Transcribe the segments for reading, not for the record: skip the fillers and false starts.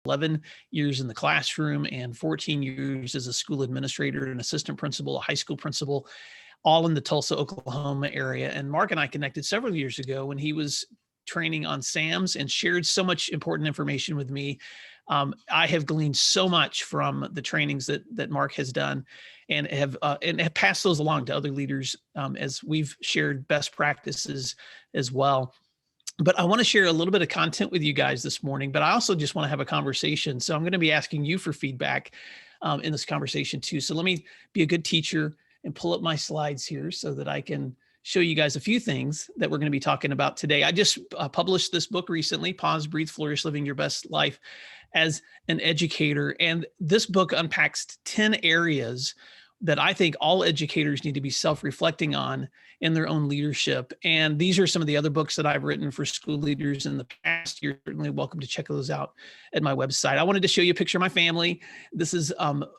11 years in the classroom and 14 years as a school administrator, an assistant principal, a high school principal, all in the Tulsa, Oklahoma area. And Mark and I connected several years ago when he was training on SAMs and shared so much important information with me. I have gleaned so much from the trainings that Mark has done, and have passed those along to other leaders as we've shared best practices as well. But I want to share a little bit of content with you guys this morning, but I also just want to have a conversation. So I'm going to be asking you for feedback in this conversation too. So let me be a good teacher and pull up my slides here so that I can show you guys a few things that we're going to be talking about today. I just published this book recently, Pause, Breathe, Flourish, Living Your Best Life as an Educator. And this book unpacks 10 areas that I think all educators need to be self-reflecting on in their own leadership. And these are some of the other books that I've written for school leaders in the past. You're certainly welcome to check those out at my website. I wanted to show you a picture of my family. This is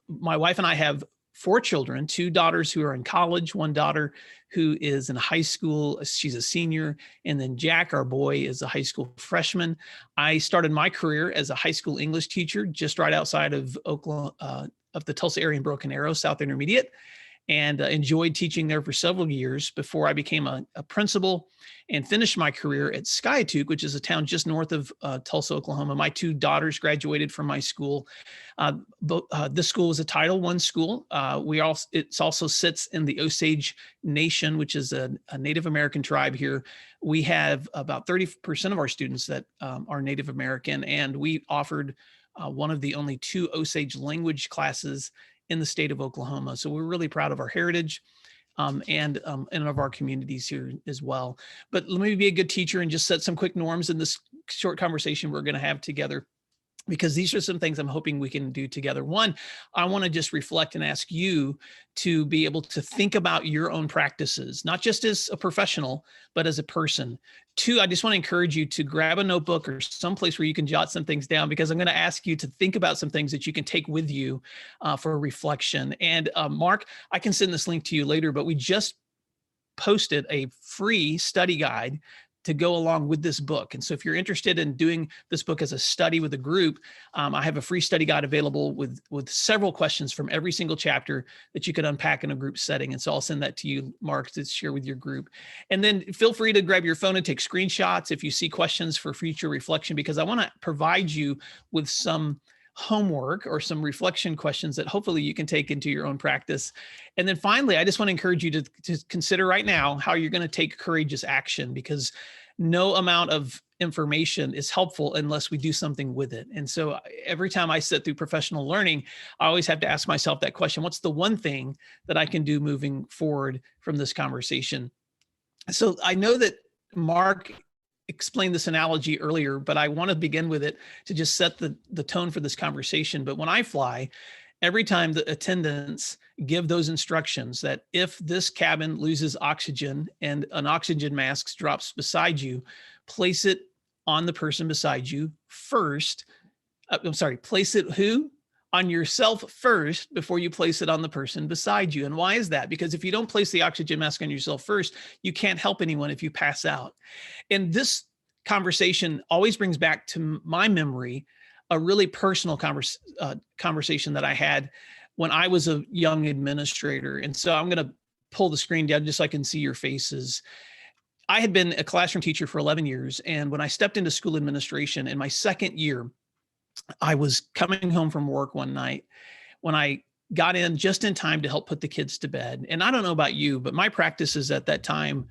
my wife and I have 4 children, 2 daughters who are in college, 1 daughter who is in high school. She's a senior. And then Jack, our boy, is a high school freshman. I started my career as a high school English teacher just right outside of Oklahoma, of the Tulsa area in Broken Arrow, South Intermediate, and enjoyed teaching there for several years before I became a principal and finished my career at Skiatook, which is a town just north of Tulsa, Oklahoma. My 2 daughters graduated from my school. This school is a Title I school. It also sits in the Osage Nation, which is a Native American tribe here. We have about 30% of our students that are Native American, and we offered one of the only 2 Osage language classes in the state of Oklahoma. So we're really proud of our heritage and of our communities here as well. But let me be a good teacher and just set some quick norms in this short conversation we're going to have together, because these are some things I'm hoping we can do together. One, I want to just reflect and ask you to be able to think about your own practices, not just as a professional, but as a person. 2, I just want to encourage you to grab a notebook or someplace where you can jot some things down, because I'm going to ask you to think about some things that you can take with you for reflection. And Mark, I can send this link to you later, but we just posted a free study guide to go along with this book. And so if you're interested in doing this book as a study with a group, I have a free study guide available with several questions from every single chapter that you could unpack in a group setting. And so I'll send that to you, Mark, to share with your group. And then feel free to grab your phone and take screenshots if you see questions for future reflection, because I want to provide you with some homework or some reflection questions that hopefully you can take into your own practice. And then finally, I just want to encourage you to consider right now how you're going to take courageous action, because no amount of information is helpful unless we do something with it. And so every time I sit through professional learning, I always have to ask myself that question: what's the one thing that I can do moving forward from this conversation? So I know that Mark explained this analogy earlier, but I want to begin with it to just set the tone for this conversation. But when I fly, every time the attendants give those instructions that if this cabin loses oxygen and an oxygen mask drops beside you, place it on the person beside you first. Place it on yourself first before you place it on the person beside you. And why is that? Because if you don't place the oxygen mask on yourself first, you can't help anyone if you pass out. And this conversation always brings back to my memory a really personal conversation that I had when I was a young administrator. And so I'm going to pull the screen down just so I can see your faces. I had been a classroom teacher for 11 years. And when I stepped into school administration in my second year, I was coming home from work one night when I got in just in time to help put the kids to bed. And I don't know about you, but my practices at that time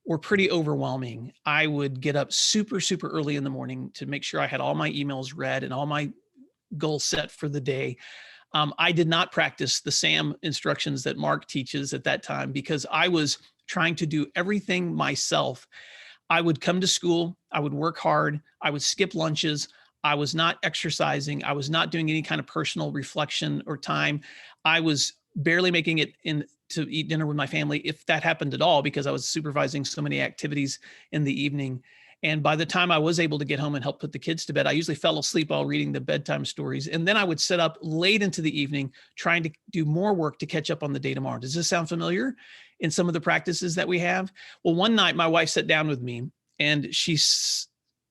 were pretty overwhelming. I would get up super, super early in the morning to make sure I had all my emails read and all my goals set for the day. I did not practice the SAM instructions that Mark teaches at that time because I was trying to do everything myself. I would come to school, I would work hard, I would skip lunches, I was not exercising, I was not doing any kind of personal reflection or time. I was barely making it in to eat dinner with my family, if that happened at all, because I was supervising so many activities in the evening. And by the time I was able to get home and help put the kids to bed, I usually fell asleep while reading the bedtime stories. And then I would sit up late into the evening trying to do more work to catch up on the day tomorrow. Does this sound familiar in some of the practices that we have? Well, one night my wife sat down with me and she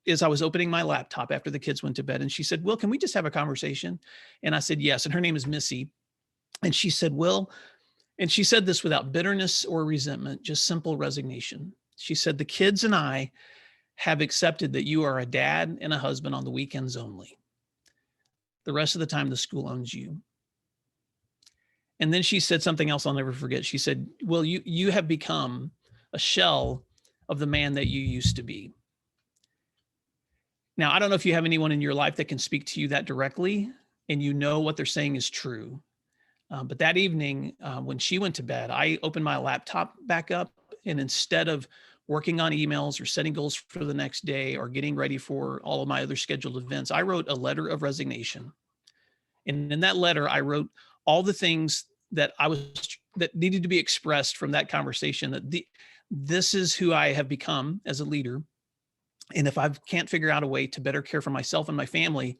as I was opening my laptop after the kids went to bed, and she said, "Will, can we just have a conversation?" And I said, "Yes." And her name is Missy. And she said, "Will," and she said this without bitterness or resentment, just simple resignation. She said, "The kids and I have accepted that you are a dad and a husband on the weekends only. The rest of the time, the school owns you." And then she said something else I'll never forget. She said, "Well, you have become a shell of the man that you used to be." Now, I don't know if you have anyone in your life that can speak to you that directly and you know what they're saying is true. But that evening, when she went to bed, I opened my laptop back up. And instead of working on emails or setting goals for the next day or getting ready for all of my other scheduled events, I wrote a letter of resignation. And in that letter, I wrote all the things that needed to be expressed from that conversation, this is who I have become as a leader. And if I can't figure out a way to better care for myself and my family,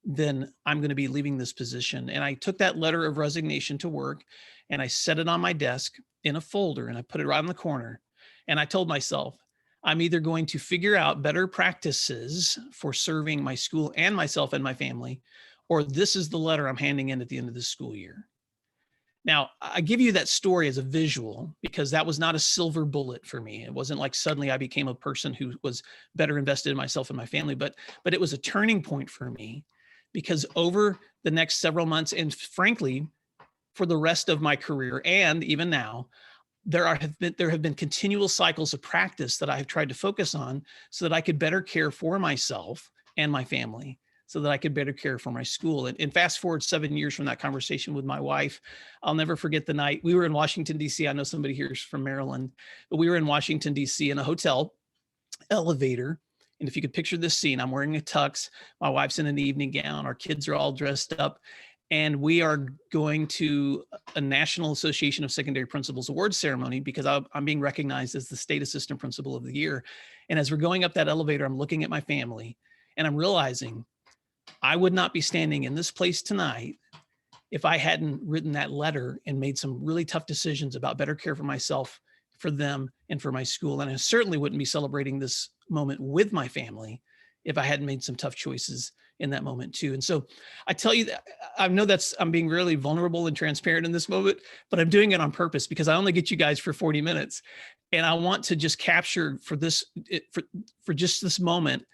then I'm going to be leaving this position. And I took that letter of resignation to work and I set it on my desk in a folder and I put it right in the corner. And I told myself, I'm either going to figure out better practices for serving my school and myself and my family, or this is the letter I'm handing in at the end of this school year. Now, I give you that story as a visual because that was not a silver bullet for me. It wasn't like suddenly I became a person who was better invested in myself and my family, but it was a turning point for me because over the next several months, and frankly, for the rest of my career and even now, there have been continual cycles of practice that I have tried to focus on so that I could better care for myself and my family, so that I could better care for my school. And fast forward 7 years from that conversation with my wife, I'll never forget the night we were in Washington, D.C. I know somebody here is from Maryland, but we were in Washington, D.C. in a hotel elevator. And if you could picture this scene, I'm wearing a tux, my wife's in an evening gown, our kids are all dressed up, and we are going to a National Association of Secondary Principals awards ceremony because I'm being recognized as the state assistant principal of the year. And as we're going up that elevator, I'm looking at my family and I'm realizing I would not be standing in this place tonight if I hadn't written that letter and made some really tough decisions about better care for myself, for them, and for my school. And I certainly wouldn't be celebrating this moment with my family if I hadn't made some tough choices in that moment too. And so I tell you that I know I'm being really vulnerable and transparent in this moment, but I'm doing it on purpose because I only get you guys for 40 minutes. And I want to just capture for just this moment,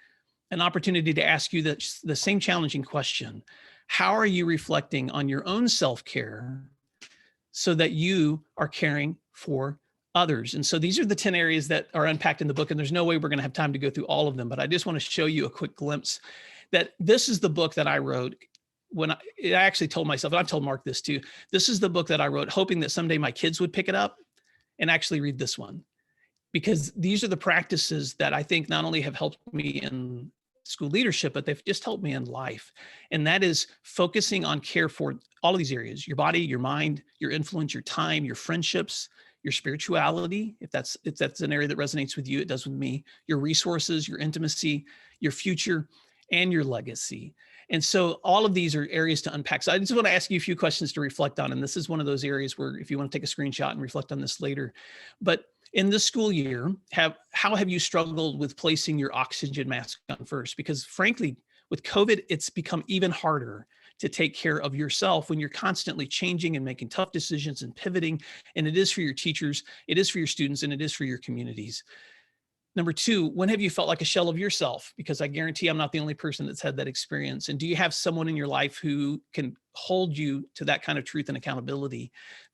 an opportunity to ask you the same challenging question. How are you reflecting on your own self-care so that you are caring for others? And so these are the 10 areas that are unpacked in the book, and there's no way we're going to have time to go through all of them, but I just want to show you a quick glimpse that this is the book that I wrote when I actually told myself, and I've told Mark this too, this is the book that I wrote hoping that someday my kids would pick it up and actually read this one. Because these are the practices that I think not only have helped me in school leadership, but they've just helped me in life. And that is focusing on care for all of these areas, your body, your mind, your influence, your time, your friendships, your spirituality. If that's an area that resonates with you, it does with me, your resources, your intimacy, your future, and your legacy. And so all of these are areas to unpack. So I just want to ask you a few questions to reflect on. And this is one of those areas where if you want to take a screenshot and reflect on this later, but in this school year, how have you struggled with placing your oxygen mask on first? Because frankly, with COVID, it's become even harder to take care of yourself when you're constantly changing and making tough decisions and pivoting. And it is for your teachers, it is for your students, and it is for your communities. Number two, when have you felt like a shell of yourself? Because I guarantee I'm not the only person that's had that experience. And do you have someone in your life who can hold you to that kind of truth and accountability?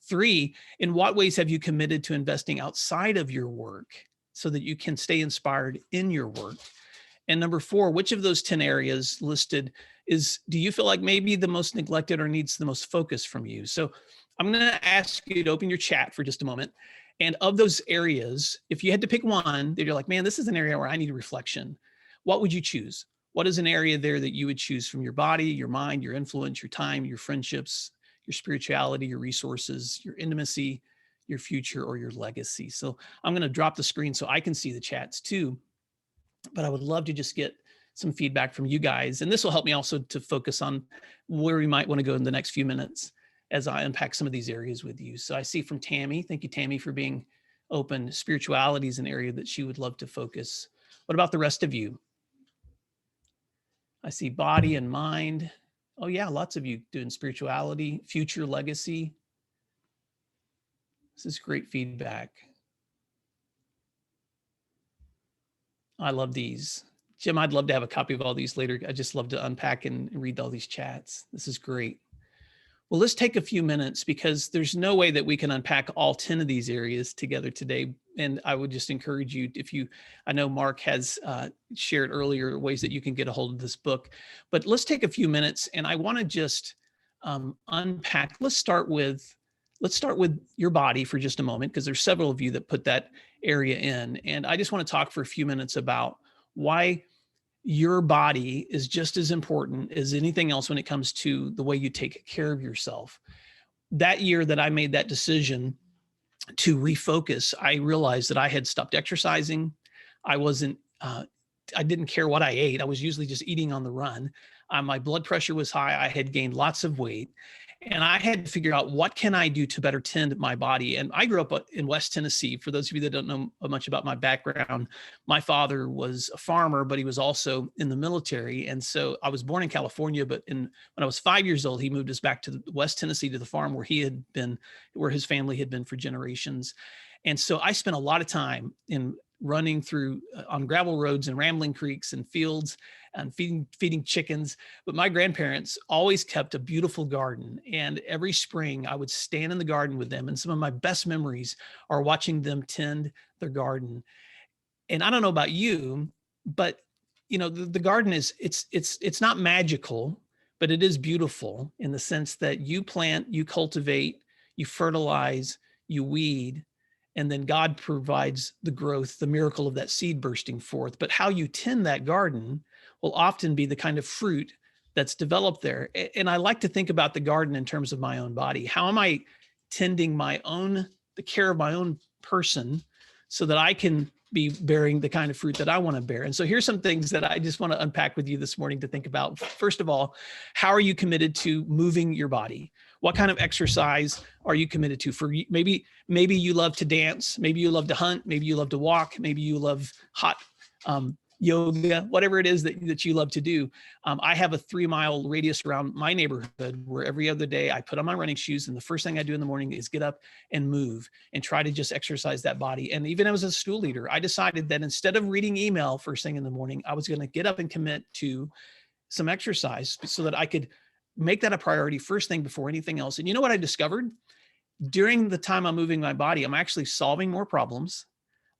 Three, in what ways have you committed to investing outside of your work so that you can stay inspired in your work? And number four, which of those 10 areas listed do you feel like maybe the most neglected or needs the most focus from you? So I'm going to ask you to open your chat for just a moment. And of those areas, if you had to pick one that you're like, man, this is an area where I need a reflection, what would you choose? What is an area there that you would choose from your body, your mind, your influence, your time, your friendships, your spirituality, your resources, your intimacy, your future, or your legacy? So I'm going to drop the screen so I can see the chats too, but I would love to just get some feedback from you guys. And this will help me also to focus on where we might want to go in the next few minutes as I unpack some of these areas with you. So I see from Tammy, thank you, Tammy, for being open. Spirituality is an area that she would love to focus. What about the rest of you? I see body and mind. Oh yeah, lots of you doing spirituality, future legacy. This is great feedback. I love these. Jim, I'd love to have a copy of all these later. I just love to unpack and read all these chats. This is great. Well, let's take a few minutes because there's no way that we can unpack all 10 of these areas together today. And I would just encourage you, I know Mark has shared earlier ways that you can get a hold of this book, but let's take a few minutes and I want to just unpack. Let's start with your body for just a moment, because there's several of you that put that area in. And I just want to talk for a few minutes about why your body is just as important as anything else when it comes to the way you take care of yourself. That year that I made that decision to refocus, I realized that I had stopped exercising. I didn't care what I ate. I was usually just eating on the run. My blood pressure was high. I had gained lots of weight. And I had to figure out, what can I do to better tend my body? And I grew up in West Tennessee. For those of you that don't know much about my background, my father was a farmer, but he was also in the military. And so I was born in California, but when I was 5 years old, he moved us back to West Tennessee, to the farm where his family had been for generations. And so I spent a lot of time in running through on gravel roads and rambling creeks and fields and feeding chickens. But my grandparents always kept a beautiful garden. And every spring I would stand in the garden with them. And some of my best memories are watching them tend their garden. And I don't know about you, but the garden it's not magical, but it is beautiful in the sense that you plant, you cultivate, you fertilize, you weed, and then God provides the growth, the miracle of that seed bursting forth. But how you tend that garden will often be the kind of fruit that's developed there. And I like to think about the garden in terms of my own body. How am I tending the care of my own person so that I can be bearing the kind of fruit that I want to bear? And so here's some things that I just want to unpack with you this morning to think about. First of all, how are you committed to moving your body? What kind of exercise are you committed to? For maybe you love to dance, maybe you love to hunt, maybe you love to walk, maybe you love hot yoga, whatever it is that you love to do. I have a 3-mile radius around my neighborhood where every other day I put on my running shoes, and the first thing I do in the morning is get up and move and try to just exercise that body. And even as a school leader, I decided that instead of reading email first thing in the morning, I was going to get up and commit to some exercise so that I could make that a priority first thing before anything else. And you know what I discovered? During the time I'm moving my body, I'm actually solving more problems.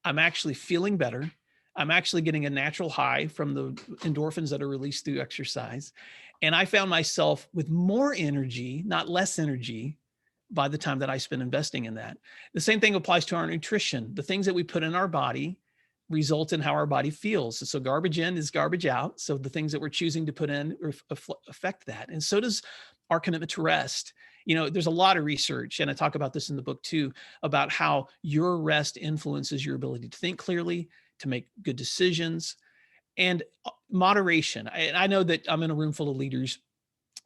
I'm actually feeling better. I'm actually getting a natural high from the endorphins that are released through exercise. And I found myself with more energy, not less energy, by the time that I spend investing in that. The same thing applies to our nutrition. The things that we put in our body result in how our body feels. So garbage in is garbage out. So the things that we're choosing to put in affect that. And so does our commitment to rest. There's a lot of research, and I talk about this in the book too, about how your rest influences your ability to think clearly, to make good decisions, and moderation. I know that I'm in a room full of leaders,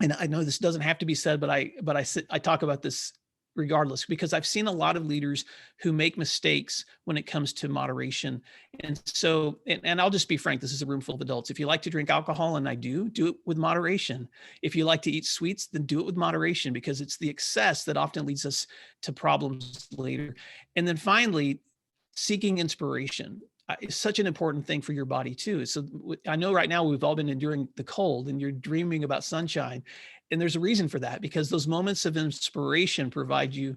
and I know this doesn't have to be said, but I talk about this regardless, because I've seen a lot of leaders who make mistakes when it comes to moderation. And so, and I'll just be frank, this is a room full of adults. If you like to drink alcohol, and I do it with moderation. If you like to eat sweets, then do it with moderation, because it's the excess that often leads us to problems later. And then finally, seeking inspiration is such an important thing for your body too. So I know right now we've all been enduring the cold, and you're dreaming about sunshine. And there's a reason for that, because those moments of inspiration provide you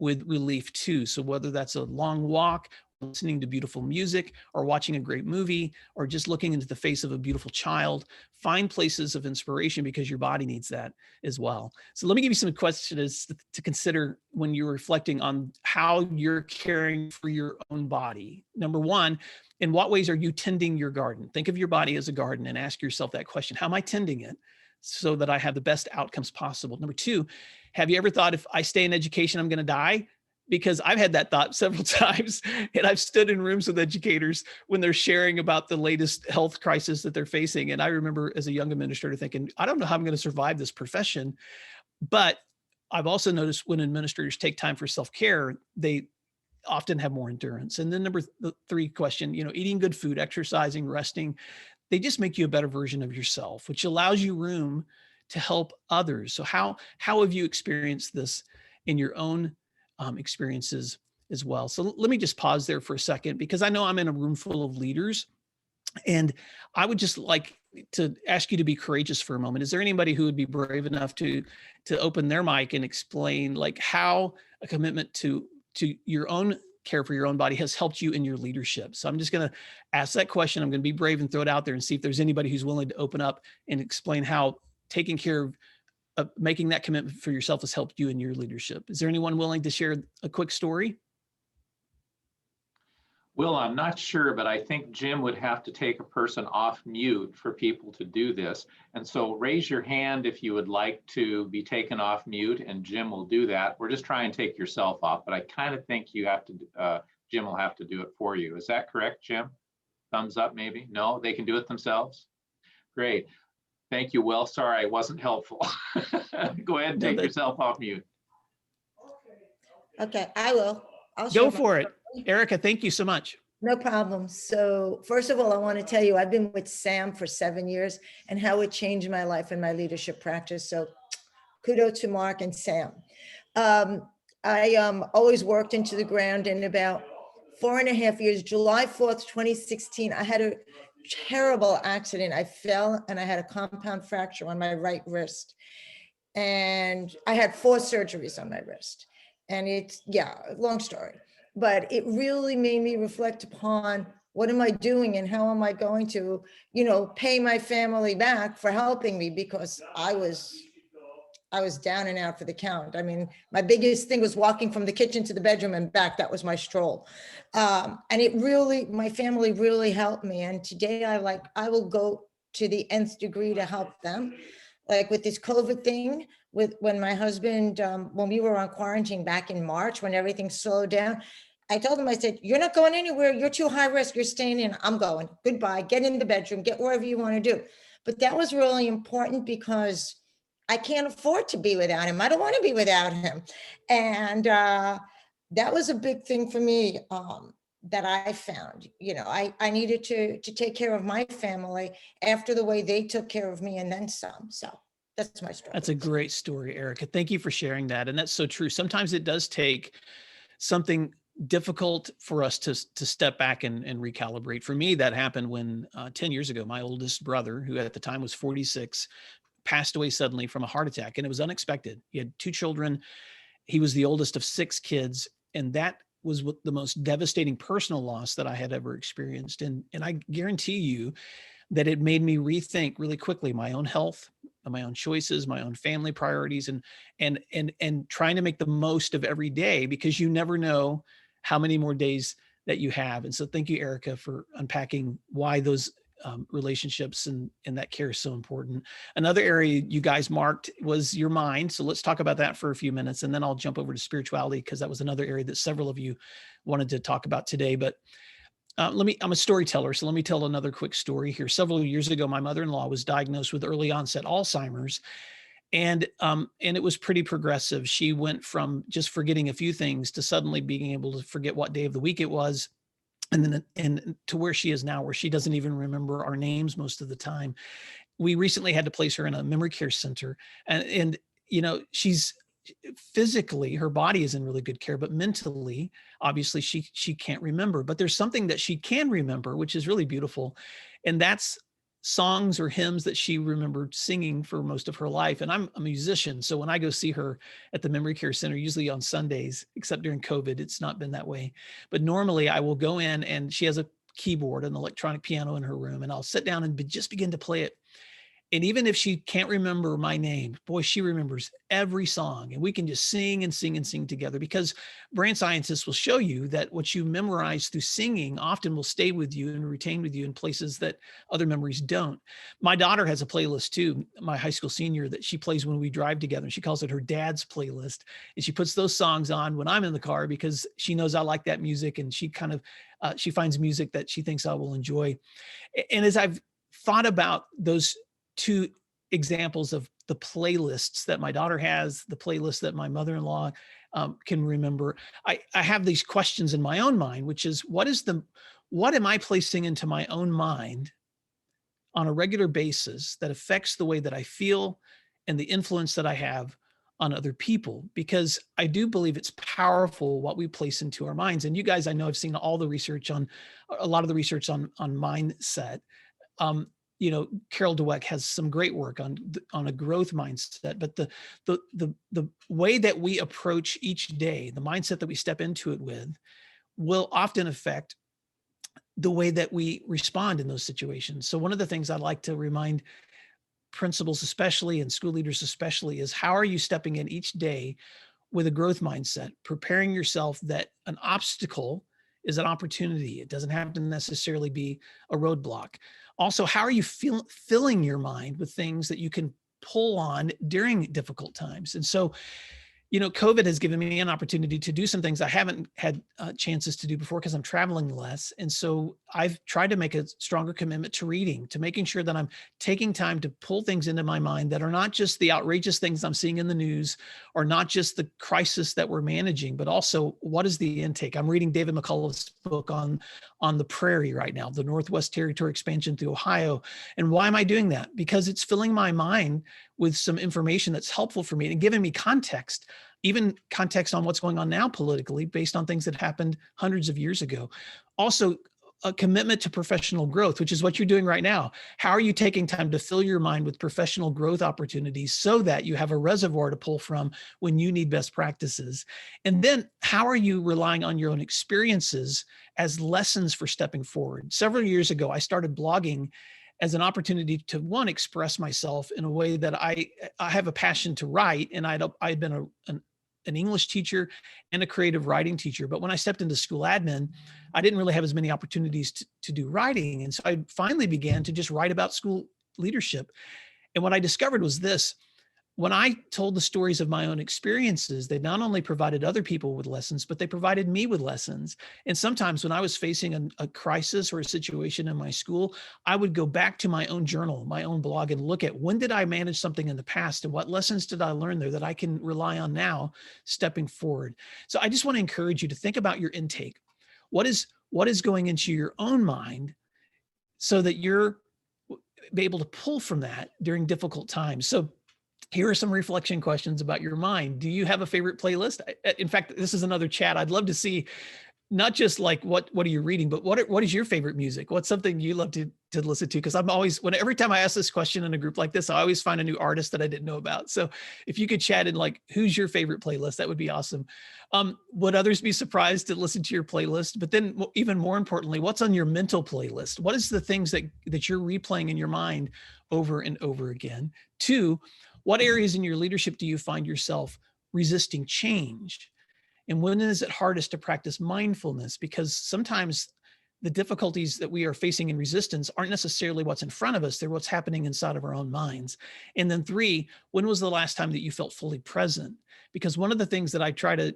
with relief too. So whether that's a long walk, listening to beautiful music, or watching a great movie, or just looking into the face of a beautiful child, find places of inspiration, because your body needs that as well. So let me give you some questions to consider when you're reflecting on how you're caring for your own body. Number one, in what ways are you tending your garden? Think of your body as a garden and ask yourself that question. How am I tending it so that I have the best outcomes possible? Number two, have you ever thought, if I stay in education, I'm going to die? Because I've had that thought several times, and I've stood in rooms with educators when they're sharing about the latest health crisis that they're facing. And I remember as a young administrator thinking, I don't know how I'm going to survive this profession. But I've also noticed when administrators take time for self-care, they often have more endurance. And then number three question, eating good food, exercising, resting, they just make you a better version of yourself, which allows you room to help others. So how have you experienced this in your own experiences as well? So let me just pause there for a second, because I know I'm in a room full of leaders, and I would just like to ask you to be courageous for a moment. Is there anybody who would be brave enough to open their mic and explain like how a commitment to your own care for your own body has helped you in your leadership? So I'm just going to ask that question. I'm going to be brave and throw it out there and see if there's anybody who's willing to open up and explain how taking care of making that commitment for yourself has helped you in your leadership. Is there anyone willing to share a quick story? Will, I'm not sure, but I think Jim would have to take a person off mute for people to do this. And so raise your hand if you would like to be taken off mute, and Jim will do that. We're just trying to take yourself off, but I kind of think you have to, Jim will have to do it for you. Is that correct, Jim? Thumbs up, maybe? No, they can do it themselves? Great. Thank you, Will. Sorry, I wasn't helpful. Go ahead and take yourself off mute. Okay, I will. I'll go for it. Erica, thank you so much. No problem. So first of all, I want to tell you, I've been with Sam for 7 years and how it changed my life and my leadership practice. So kudos to Mark and Sam. I always worked into the ground. In about 4.5 years, July 4th, 2016, I had a terrible accident. I fell and I had a compound fracture on my right wrist. And I had 4 surgeries on my wrist. And it's, yeah, long story. But it really made me reflect upon what am I doing and how am I going to, pay my family back for helping me, because I was down and out for the count. I mean, my biggest thing was walking from the kitchen to the bedroom and back. That was my stroll. And it really, my family really helped me. And today I will go to the nth degree to help them. Like with this COVID thing, when my husband, when we were on quarantine back in March, when everything slowed down, I told him, I said, you're not going anywhere. You're too high risk. You're staying in. I'm going. Goodbye. Get in the bedroom. Get wherever you want to do. But that was really important because I can't afford to be without him. I don't want to be without him. And that was a big thing for me that I found. I needed to take care of my family after the way they took care of me and then some. So that's my story. That's a great story, Erica. Thank you for sharing that. And that's so true. Sometimes it does take something difficult for us to step back and recalibrate. For me, that happened when 10 years ago, my oldest brother, who at the time was 46, passed away suddenly from a heart attack. And it was unexpected. He had 2 children. He was the oldest of 6 kids. And that was the most devastating personal loss that I had ever experienced. And I guarantee you that it made me rethink really quickly my own health, my own choices, my own family priorities, and trying to make the most of every day, because you never know how many more days that you have. And so thank you, Erica, for unpacking why those relationships and that care is so important. Another area you guys marked was your mind. So let's talk about that for a few minutes, and then I'll jump over to spirituality, because that was another area that several of you wanted to talk about today. But I'm a storyteller, so let me tell another quick story here. Several years ago, my mother-in-law was diagnosed with early onset Alzheimer's, and it was pretty progressive. She went from just forgetting a few things to suddenly being able to forget what day of the week it was, and to where she is now, where she doesn't even remember our names most of the time. We recently had to place her in a memory care center, and she's physically, her body is in really good care, but mentally, obviously she can't remember. But there's something that she can remember, which is really beautiful, and that's songs or hymns that she remembered singing for most of her life. And I'm a musician, so when I go see her at the memory care center, usually on Sundays, except during COVID, it's not been that way. But normally I will go in, and she has a keyboard, an electronic piano in her room, and I'll sit down and just begin to play it. And even if she can't remember my name, boy, she remembers every song, and we can just sing and sing and sing together, because brain scientists will show you that what you memorize through singing often will stay with you and retain with you in places that other memories don't. My daughter has a playlist too, my high school senior, that she plays when we drive together. She calls it her dad's playlist. And she puts those songs on when I'm in the car, because she knows I like that music, and she kind of, she finds music that she thinks I will enjoy. And as I've thought about those 2 examples of the playlists that my daughter has, the playlist that my mother-in-law can remember, I have these questions in my own mind, which is, what am I placing into my own mind on a regular basis that affects the way that I feel and the influence that I have on other people, because I do believe it's powerful what we place into our minds. And you guys, I know, I've seen all the research on a lot of the research on mindset. Um, Carol Dweck has some great work on a growth mindset, but the way that we approach each day, the mindset that we step into it with, will often affect the way that we respond in those situations. So one of the things I'd like to remind principals especially, and school leaders especially, is how are you stepping in each day with a growth mindset, preparing yourself that an obstacle is an opportunity. It doesn't have to necessarily be a roadblock. Also, how are you filling your mind with things that you can pull on during difficult times? And so, COVID has given me an opportunity to do some things I haven't had chances to do before because I'm traveling less. And so I've tried to make a stronger commitment to reading, to making sure that I'm taking time to pull things into my mind that are not just the outrageous things I'm seeing in the news, or not just the crisis that we're managing, but also what is the intake. I'm reading David McCullough's book on the prairie right now, the Northwest Territory expansion through Ohio. And why am I doing that? Because it's filling my mind with some information that's helpful for me and giving me context, even context on what's going on now politically based on things that happened hundreds of years ago. Also, a commitment to professional growth, which is what you're doing right now. How are you taking time to fill your mind with professional growth opportunities so that you have a reservoir to pull from when you need best practices? And then how are you relying on your own experiences as lessons for stepping forward? Several years ago, I started blogging as an opportunity to, one, express myself in a way that I have a passion to write. And I'd been an English teacher and a creative writing teacher. But when I stepped into school admin, I didn't really have as many opportunities to do writing. And so I finally began to just write about school leadership. And what I discovered was this: when I told the stories of my own experiences, they not only provided other people with lessons, but they provided me with lessons. And sometimes when I was facing a crisis or a situation in my school, I would go back to my own journal, my own blog, and look at when did I manage something in the past and what lessons did I learn there that I can rely on now stepping forward. So I just want to encourage you to think about your intake. What is going into your own mind so that you're able to pull from that during difficult times. So here are some reflection questions about your mind. Do you have a favorite playlist? In fact, this is another chat. I'd love to see not just like what are you reading, but what is your favorite music? What's something you love to listen to? Because I'm always, every time I ask this question in a group like this, I always find a new artist that I didn't know about. So if you could chat in like, who's your favorite playlist? That would be awesome. Would others be surprised to listen to your playlist? But then even more importantly, what's on your mental playlist? What is the things that you're replaying in your mind over and over again? 2, what areas in your leadership do you find yourself resisting change? And when is it hardest to practice mindfulness? Because sometimes the difficulties that we are facing in resistance aren't necessarily what's in front of us, they're what's happening inside of our own minds. And then 3, when was the last time that you felt fully present? Because one of the things that I try to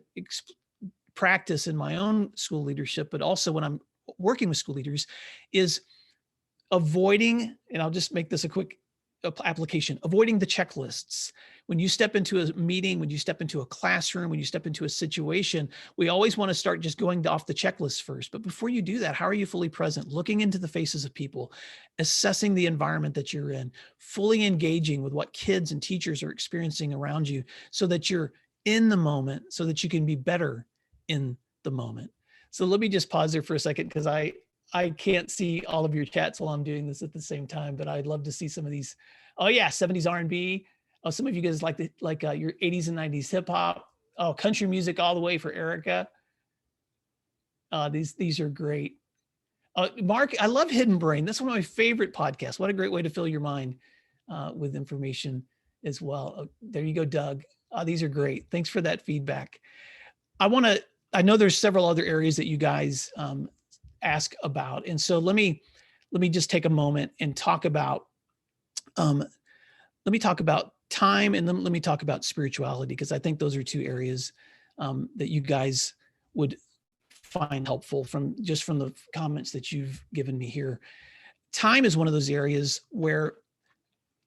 practice in my own school leadership, but also when I'm working with school leaders, is avoiding, and I'll just make this a quick application, avoiding the checklists. When you step into a meeting, when you step into a classroom, when you step into a situation, we always want to start just going off the checklist first. But before you do that, how are you fully present? Looking into the faces of people, assessing the environment that you're in, fully engaging with what kids and teachers are experiencing around you so that you're in the moment, so that you can be better in the moment. So let me just pause there for a second, because I can't see all of your chats while I'm doing this at the same time, but I'd love to see some of these. Oh yeah, 70s R&B. Oh, some of you guys like your 80s and 90s hip hop. Oh, country music all the way for Erica. These are great. Mark, I love Hidden Brain. That's one of my favorite podcasts. What a great way to fill your mind with information as well. Oh, there you go, Doug. These are great. Thanks for that feedback. I know there's several other areas that you guys ask about. And so let me just take a moment and talk about, time, and then let me talk about spirituality, because I think those are 2 areas that you guys would find helpful from the comments that you've given me here. Time is one of those areas where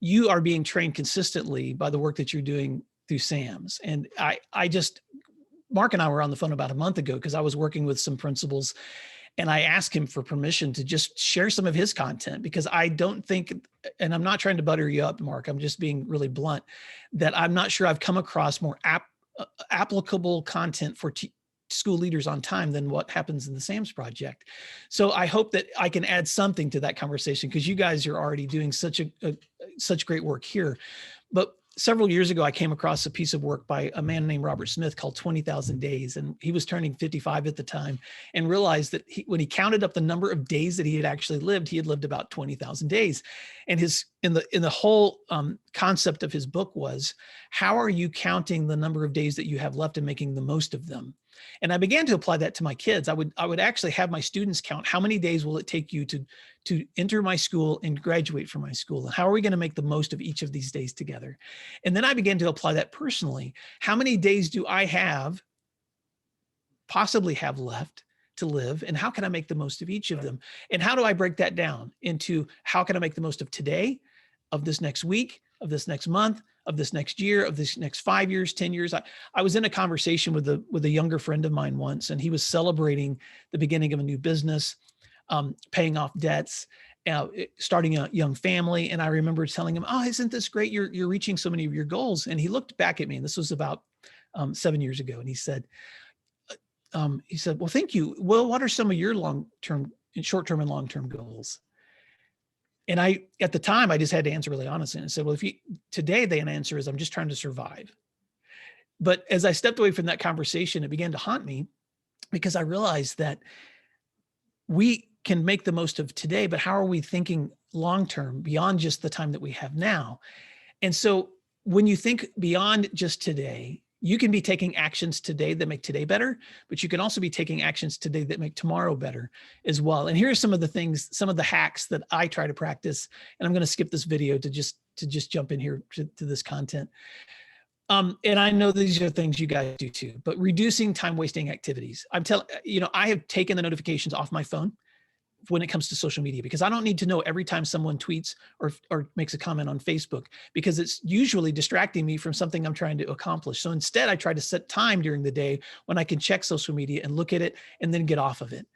you are being trained consistently by the work that you're doing through SAMS. And Mark and I were on the phone about a month ago because I was working with some principals, And I asked him for permission to just share some of his content, because I don't think, and I'm not trying to butter you up, Mark, I'm just being really blunt, that I'm not sure I've come across more applicable content for school leaders on time than what happens in the SAMS project. So I hope that I can add something to that conversation, because you guys are already doing such great work here. But several years ago, I came across a piece of work by a man named Robert Smith called 20,000 Days. And he was turning 55 at the time, and realized that when he counted up the number of days that he had actually lived, he had lived about 20,000 days. And in the whole concept of his book was, how are you counting the number of days that you have left and making the most of them? And I began to apply that to my kids. I would actually have my students count, how many days will it take you to enter my school and graduate from my school? And how are we going to make the most of each of these days together? And then I began to apply that personally. How many days do I possibly have left to live? And how can I make the most of each of them? And how do I break that down into, how can I make the most of today, of this next week, of this next month, of this next year, of this next 5 years, 10 years? I was in a conversation with a younger friend of mine once, and he was celebrating the beginning of a new business, paying off debts, starting a young family. And I remember telling him, "Oh, isn't this great? You're reaching so many of your goals." And he looked back at me, and this was about 7 years ago. And he said, "Well, thank you. Well, what are some of your short-term and long-term goals?" And at the time, I just had to answer really honestly, and I said, "Well, today the answer is, I'm just trying to survive." But as I stepped away from that conversation, it began to haunt me, because I realized that we can make the most of today, but how are we thinking long-term beyond just the time that we have now? And so when you think beyond just today, you can be taking actions today that make today better, but you can also be taking actions today that make tomorrow better as well. And here are some of the things, some of the hacks that I try to practice. And I'm going to skip this video to just jump in here to this content. And I know these are things you guys do too, but reducing time wasting activities. I have taken the notifications off my phone when it comes to social media, because I don't need to know every time someone tweets or makes a comment on Facebook, because it's usually distracting me from something I'm trying to accomplish. So instead, I try to set time during the day when I can check social media and look at it and then get off of it.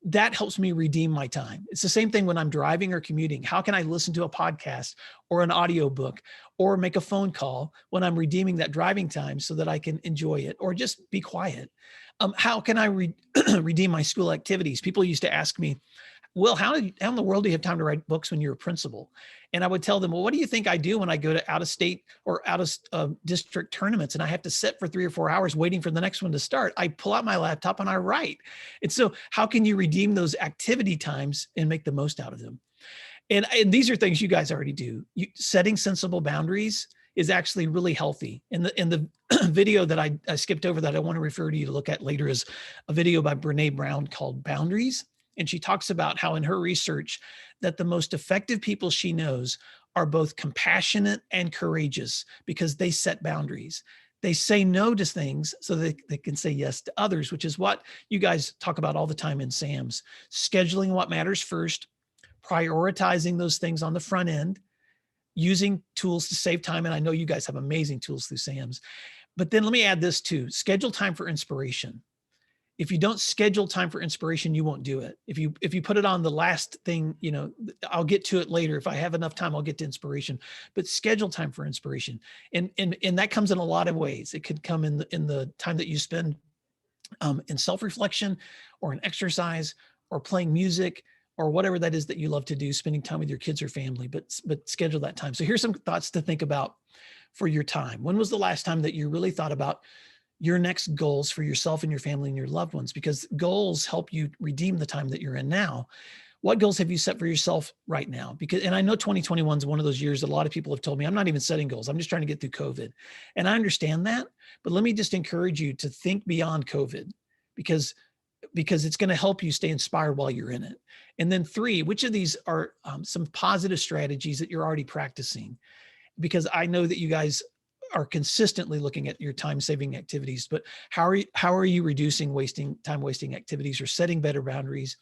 That helps me redeem my time. It's the same thing when I'm driving or commuting. How can I listen to a podcast or an audiobook or make a phone call when I'm redeeming that driving time so that I can enjoy it or just be quiet? How can I redeem my school activities? People used to ask me, "Well, how in the world do you have time to write books when you're a principal?" And I would tell them, "Well, what do you think I do when I go to out of state or out of district tournaments and I have to sit for 3 or 4 hours waiting for the next one to start? I pull out my laptop and I write." And so how can you redeem those activity times and make the most out of them? And these are things you guys already do. Setting sensible boundaries is actually really healthy. And the video that I skipped over that I want to refer to you to look at later is a video by Brene Brown called Boundaries. And she talks about how in her research that the most effective people she knows are both compassionate and courageous, because they set boundaries. They say no to things so that they can say yes to others, which is what you guys talk about all the time in SAMS. Scheduling what matters first, prioritizing those things on the front end, using tools to save time. And I know you guys have amazing tools through SAMS. But then let me add this too: schedule time for inspiration. If you don't schedule time for inspiration, you won't do it. If you put it on the last thing, I'll get to it later. If I have enough time, I'll get to inspiration. But schedule time for inspiration, and that comes in a lot of ways. It could come in the time that you spend in self-reflection, or in exercise, or playing music, or whatever that is that you love to do, spending time with your kids or family. But schedule that time. So here's some thoughts to think about for your time. When was the last time that you really thought about your next goals for yourself and your family and your loved ones? Because goals help you redeem the time that you're in now. What goals have you set for yourself right now? And I know 2021 is one of those years that a lot of people have told me, I'm not even setting goals. I'm just trying to get through COVID. And I understand that, but let me just encourage you to think beyond COVID, because it's going to help you stay inspired while you're in it. And then 3, which of these are some positive strategies that you're already practicing? Because I know that you guys are consistently looking at your time-saving activities, but how are you reducing time-wasting activities, or setting better boundaries,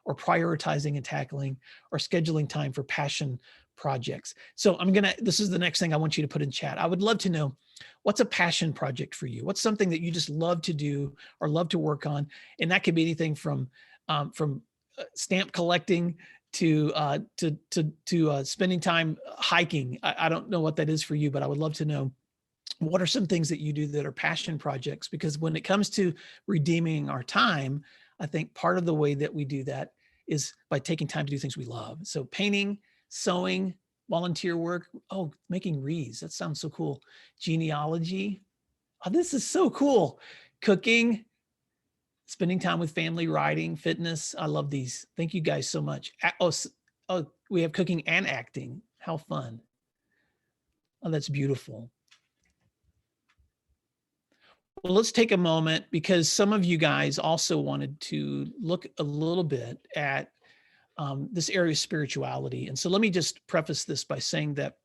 or prioritizing and tackling, or scheduling time for passion projects? So this is the next thing I want you to put in chat. I would love to know, what's a passion project for you? What's something that you just love to do or love to work on? And that could be anything from from stamp collecting to spending time hiking. I don't know what that is for you, but I would love to know, what are some things that you do that are passion projects? Because when it comes to redeeming our time, I think part of the way that we do that is by taking time to do things we love. So painting, sewing, volunteer work. Oh, making wreaths. That sounds so cool. Genealogy. Oh, this is so cool. Cooking, spending time with family, writing, fitness. I love these. Thank you guys so much. Oh, we have cooking and acting. How fun. Oh, that's beautiful. Well, let's take a moment, because some of you guys also wanted to look a little bit at this area of spirituality. And so let me just preface this by saying that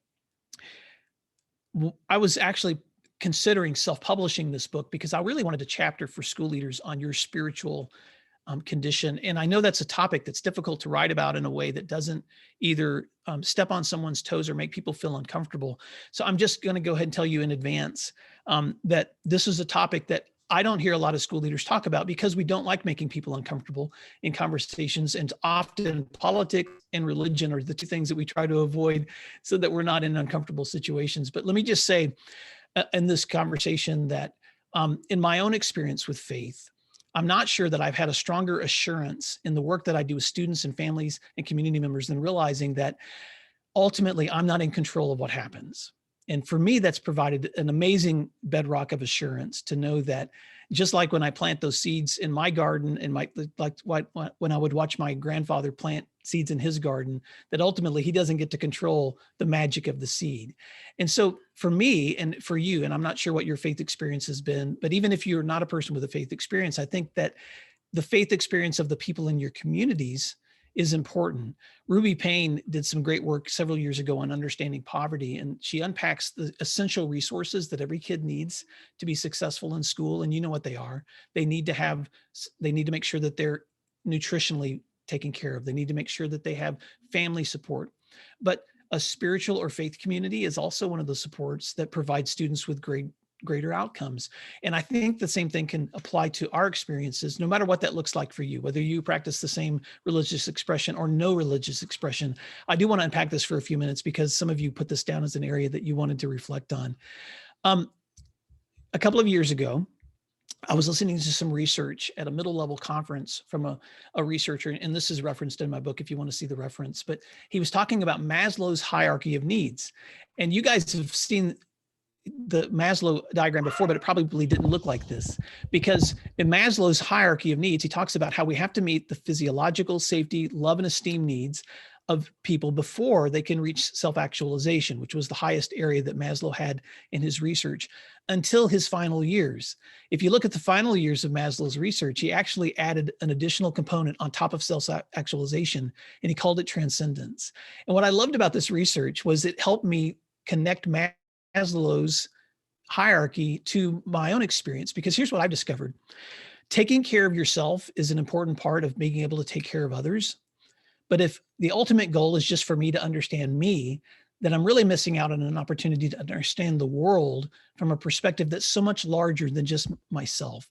I was actually considering self-publishing this book because I really wanted a chapter for school leaders on your spiritual condition. And I know that's a topic that's difficult to write about in a way that doesn't either step on someone's toes or make people feel uncomfortable. So I'm just going to go ahead and tell you in advance that this is a topic that I don't hear a lot of school leaders talk about, because we don't like making people uncomfortable in conversations. And often politics and religion are the two things that we try to avoid so that we're not in uncomfortable situations. But let me just say in this conversation that in my own experience with faith, I'm not sure that I've had a stronger assurance in the work that I do with students and families and community members than realizing that ultimately I'm not in control of what happens. And for me, that's provided an amazing bedrock of assurance to know that, just like when I plant those seeds in my garden, and when I would watch my grandfather plant seeds in his garden, that ultimately he doesn't get to control the magic of the seed. And so for me and for you, and I'm not sure what your faith experience has been, but even if you're not a person with a faith experience, I think that the faith experience of the people in your communities is important. Ruby Payne did some great work several years ago on understanding poverty, and she unpacks the essential resources that every kid needs to be successful in school. And you know what they are. They need to make sure that they're nutritionally taken care of. They need to make sure that they have family support. But a spiritual or faith community is also one of the supports that provide students with greater outcomes. And I think the same thing can apply to our experiences, no matter what that looks like for you, whether you practice the same religious expression or no religious expression. I do want to unpack this for a few minutes, because some of you put this down as an area that you wanted to reflect on. A couple of years ago, I was listening to some research at a middle level conference from a researcher, and this is referenced in my book if you want to see the reference, but he was talking about Maslow's hierarchy of needs. And you guys have seen the Maslow diagram before, but it probably didn't look like this, because in Maslow's hierarchy of needs, he talks about how we have to meet the physiological, safety, love, and esteem needs of people before they can reach self-actualization, which was the highest area that Maslow had in his research until his final years. If you look at the final years of Maslow's research, he actually added an additional component on top of self-actualization, and he called it transcendence. And what I loved about this research was it helped me connect Maslow's hierarchy to my own experience, because here's what I've discovered. Taking care of yourself is an important part of being able to take care of others. But if the ultimate goal is just for me to understand me, then I'm really missing out on an opportunity to understand the world from a perspective that's so much larger than just myself.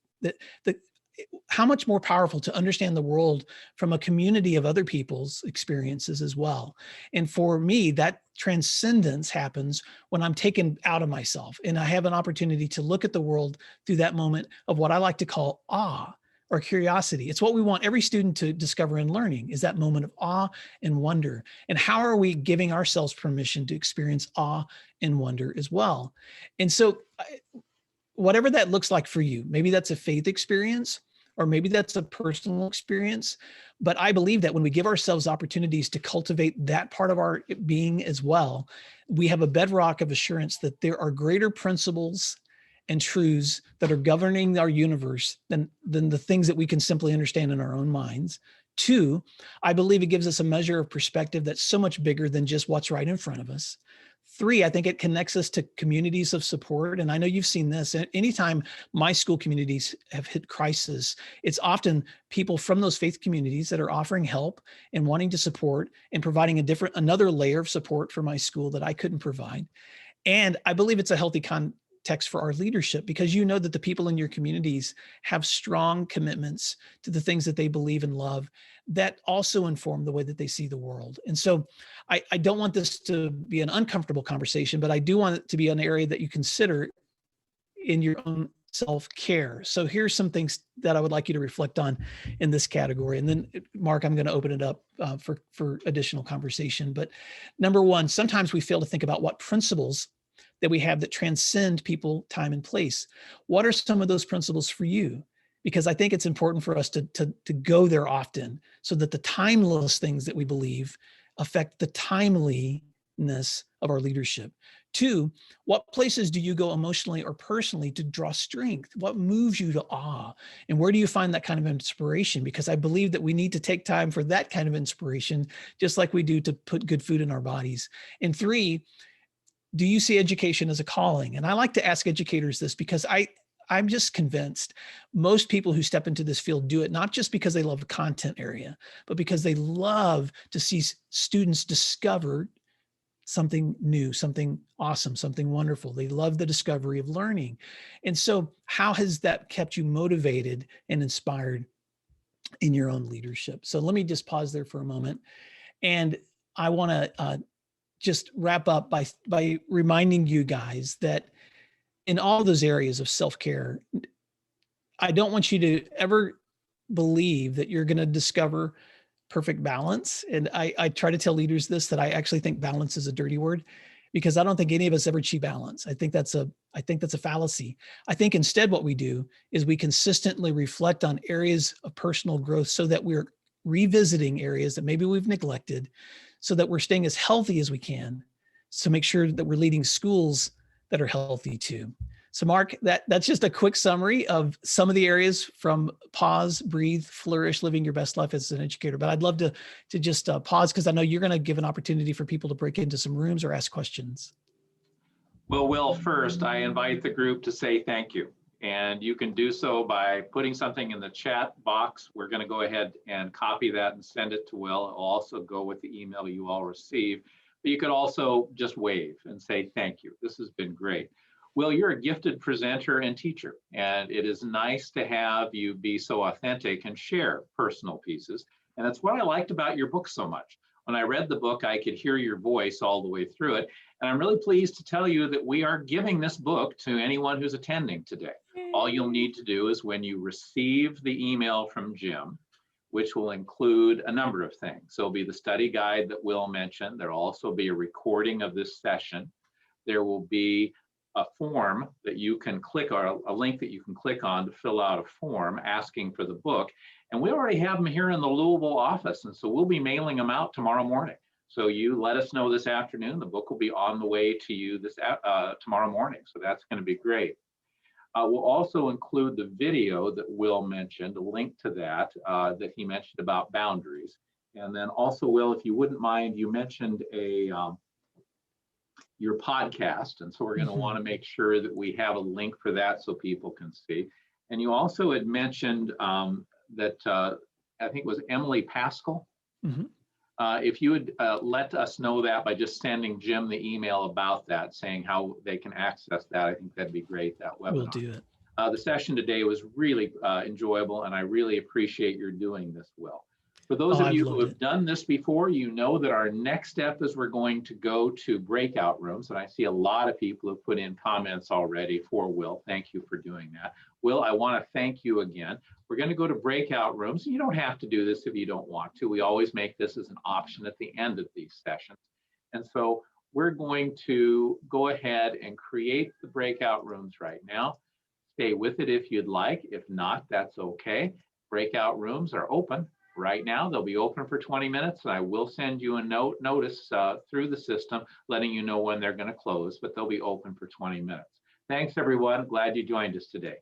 How much more powerful to understand the world from a community of other people's experiences as well. And for me, that transcendence happens when I'm taken out of myself and I have an opportunity to look at the world through that moment of what I like to call awe or curiosity. It's what we want every student to discover in learning, is that moment of awe and wonder. And how are we giving ourselves permission to experience awe and wonder as well? And so whatever that looks like for you, maybe that's a faith experience, or maybe that's a personal experience. But I believe that when we give ourselves opportunities to cultivate that part of our being as well, we have a bedrock of assurance that there are greater principles and truths that are governing our universe than the things that we can simply understand in our own minds. Two, I believe it gives us a measure of perspective that's so much bigger than just what's right in front of us. Three, I think it connects us to communities of support. And I know you've seen this. Anytime my school communities have hit crisis, it's often people from those faith communities that are offering help and wanting to support and providing another layer of support for my school that I couldn't provide. And I believe it's a healthy text for our leadership, because you know that the people in your communities have strong commitments to the things that they believe and love that also inform the way that they see the world. And so I don't want this to be an uncomfortable conversation, but I do want it to be an area that you consider in your own self-care. So here's some things that I would like you to reflect on in this category. And then Mark, I'm going to open it up for additional conversation. But number one, sometimes we fail to think about what principles that we have that transcend people, time, and place. What are some of those principles for you? Because I think it's important for us to go there often so that the timeless things that we believe affect the timeliness of our leadership. Two, what places do you go emotionally or personally to draw strength? What moves you to awe? And where do you find that kind of inspiration? Because I believe that we need to take time for that kind of inspiration, just like we do to put good food in our bodies. And three, do you see education as a calling? And I like to ask educators this because I'm just convinced most people who step into this field do it not just because they love the content area, but because they love to see students discover something new, something awesome, something wonderful. They love the discovery of learning. And so how has that kept you motivated and inspired in your own leadership? So let me just pause there for a moment. And I want to just wrap up by reminding you guys that in all those areas of self-care, I don't want you to ever believe that you're going to discover perfect balance. And I try to tell leaders this, that I actually think balance is a dirty word, because I don't think any of us ever achieve balance. I think that's a fallacy. I think instead what we do is we consistently reflect on areas of personal growth so that we're revisiting areas that maybe we've neglected, so that we're staying as healthy as we can, to make sure that we're leading schools that are healthy too. So Mark, that's just a quick summary of some of the areas from pause, breathe, flourish, living your best life as an educator. But I'd love to just pause, because I know you're going to give an opportunity for people to break into some rooms or ask questions. Well, Will, first, I invite the group to say thank you. And you can do so by putting something in the chat box. We're going to go ahead and copy that and send it to Will. It'll also go with the email you all receive. But you could also just wave and say thank you. This has been great. Will, you're a gifted presenter and teacher, and it is nice to have you be so authentic and share personal pieces. And that's what I liked about your book so much. When I read the book, I could hear your voice all the way through it. And I'm really pleased to tell you that we are giving this book to anyone who's attending today. All you'll need to do is, when you receive the email from Jim, which will include a number of things. So it'll be the study guide that Will mentioned. There'll also be a recording of this session. There will be a form that you can click, or a link that you can click on to fill out a form asking for the book. And we already have them here in the Louisville office. And so we'll be mailing them out tomorrow morning. So you let us know this afternoon. The book will be on the way to you tomorrow morning. So that's going to be great. We'll also include the video that Will mentioned, a link to that, that he mentioned about boundaries. And then also, Will, if you wouldn't mind, you mentioned your podcast. And so we're going to want to make sure that we have a link for that so people can see. And you also had mentioned that I think it was Emily Pascal. If you would let us know that by just sending Jim the email about that, saying how they can access that, I think that'd be great, that webinar. We'll do it. The session today was really enjoyable, and I really appreciate your doing this, Will. For those of you who have done this before, you know that our next step is we're going to go to breakout rooms. And I see a lot of people have put in comments already for Will. Thank you for doing that. Will, I want to thank you again. We're going to go to breakout rooms. You don't have to do this if you don't want to. We always make this as an option at the end of these sessions. And so we're going to go ahead and create the breakout rooms right now. Stay with it if you'd like. If not, that's okay. Breakout rooms are open. Right now, they'll be open for 20 minutes, and I will send you a notice through the system letting you know when they're going to close, but they'll be open for 20 minutes. Thanks, everyone. Glad you joined us today.